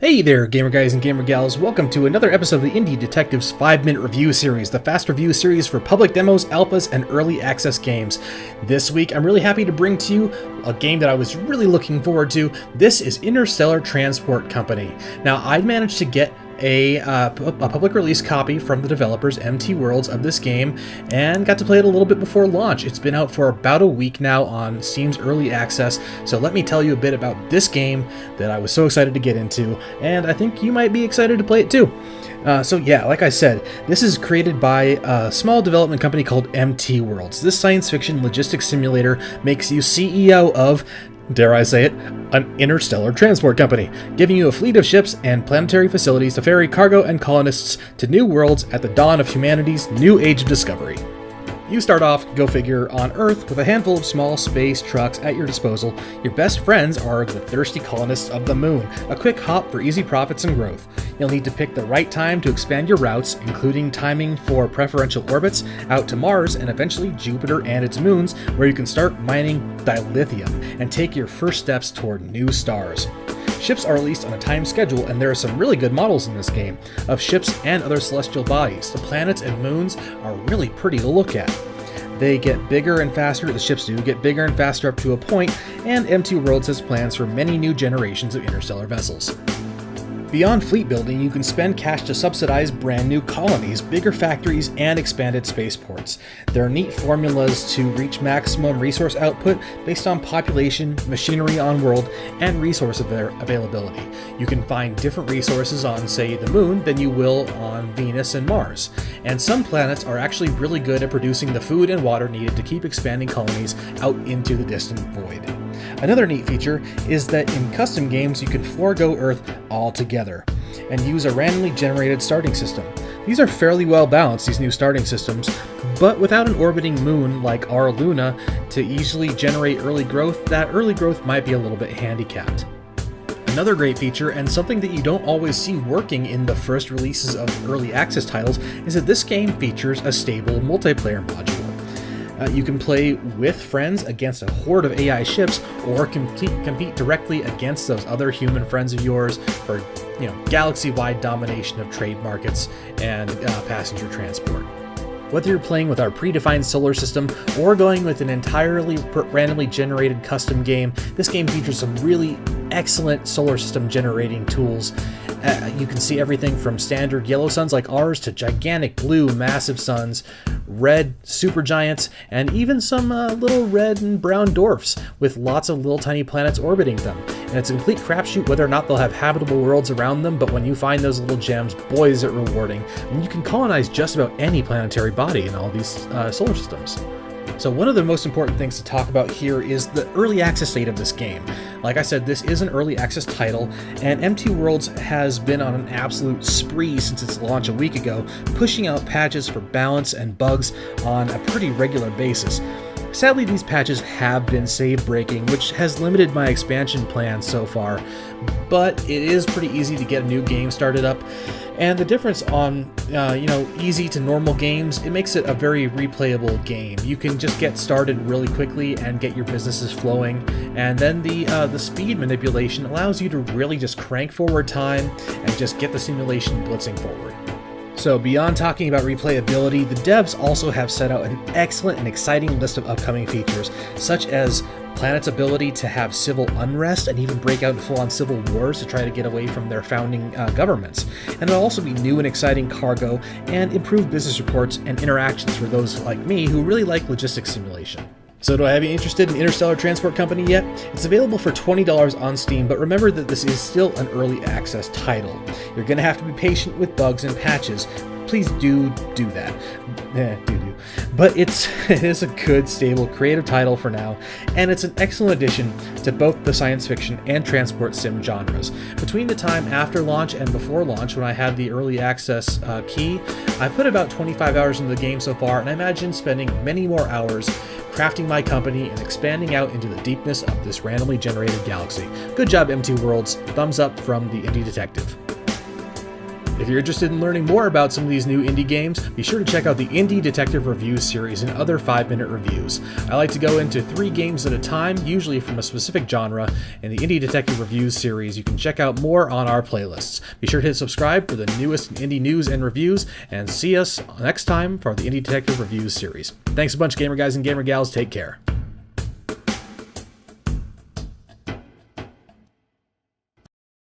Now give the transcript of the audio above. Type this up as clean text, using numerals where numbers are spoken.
Hey there, gamer guys and gamer gals. Welcome to another episode of the Indie Detectives 5-Minute Review Series, the fast review series for public demos, alphas, and early access games. This week, I'm really happy to bring to you a game that I was really looking forward to. This is Interstellar Transport Company. Now, I managed to get a public release copy from the developers, MT Worlds, of this game, and got to play it a little bit before launch. It's been out for about a week now on Steam's Early Access, so let me tell you a bit about this game that I was so excited to get into, and I think you might be excited to play it too. So yeah, like I said, this is created by a small development company called MT Worlds. This science fiction logistics simulator makes you CEO of, dare I say it, an interstellar transport company, giving you a fleet of ships and planetary facilities to ferry cargo and colonists to new worlds at the dawn of humanity's new age of discovery. You start off, go figure, on Earth with a handful of small space trucks at your disposal. Your best friends are the thirsty colonists of the moon, a quick hop for easy profits and growth. You'll need to pick the right time to expand your routes, including timing for preferential orbits out to Mars and eventually Jupiter and its moons, where you can start mining dilithium and take your first steps toward new stars. Ships are released on a time schedule, and there are some really good models in this game of ships and other celestial bodies. The planets and moons are really pretty to look at. They get bigger and faster, the ships do get bigger and faster up to a point, and MT Worlds has plans for many new generations of interstellar vessels. Beyond fleet building, you can spend cash to subsidize brand new colonies, bigger factories, and expanded spaceports. There are neat formulas to reach maximum resource output based on population, machinery on world, and resource availability. You can find different resources on, say, the moon than you will on Venus and Mars. And some planets are actually really good at producing the food and water needed to keep expanding colonies out into the distant void. Another neat feature is that in custom games you can forego Earth altogether and use a randomly generated starting system. These are fairly well balanced, these new starting systems, but without an orbiting moon like our Luna to easily generate early growth, that early growth might be a little bit handicapped. Another great feature, and something that you don't always see working in the first releases of early access titles, is that this game features a stable multiplayer module. You can play with friends against a horde of AI ships, or compete directly against those other human friends of yours for, galaxy-wide domination of trade markets and passenger transport. Whether you're playing with our predefined solar system or going with an entirely randomly generated custom game, this game features some really excellent solar system generating tools. You can see everything from standard yellow suns like ours to gigantic blue massive suns, red supergiants, and even some little red and brown dwarfs with lots of little tiny planets orbiting them. And it's a complete crapshoot whether or not they'll have habitable worlds around them, but when you find those little gems, boy is it rewarding. And you can colonize just about any planetary body in all these solar systems. So one of the most important things to talk about here is the early access state of this game. Like I said, this is an early access title, and MT Worlds has been on an absolute spree since its launch a week ago, pushing out patches for balance and bugs on a pretty regular basis. Sadly, these patches have been save-breaking, which has limited my expansion plans so far, but it is pretty easy to get a new game started up. And the difference on, easy to normal games, it makes it a very replayable game. You can just get started really quickly and get your businesses flowing, and then the speed manipulation allows you to really just crank forward time and just get the simulation blitzing forward. So beyond talking about replayability, the devs also have set out an excellent and exciting list of upcoming features, such as planet's ability to have civil unrest and even break out in full-on civil wars to try to get away from their founding governments. And there'll also be new and exciting cargo and improved business reports and interactions for those like me who really like logistics simulation. So do I have you interested in Interstellar Transport Company yet? It's available for $20 on Steam, but remember that this is still an early access title. You're going to have to be patient with bugs and patches. Please do that. But it is a good, stable, creative title for now, and it's an excellent addition to both the science fiction and transport sim genres. Between the time after launch and before launch, when I had the early access key, I put about 25 hours into the game so far, and I imagine spending many more hours crafting my company and expanding out into the deepness of this randomly generated galaxy. Good job, MT Worlds. Thumbs up from the Indie Detective. If you're interested in learning more about some of these new indie games, be sure to check out the Indie Detective Review series and other 5-minute reviews. I like to go into 3 games at a time, usually from a specific genre. In the Indie Detective Reviews series, you can check out more on our playlists. Be sure to hit subscribe for the newest indie news and reviews, and see us next time for the Indie Detective Reviews series. Thanks a bunch, gamer guys and gamer gals. Take care.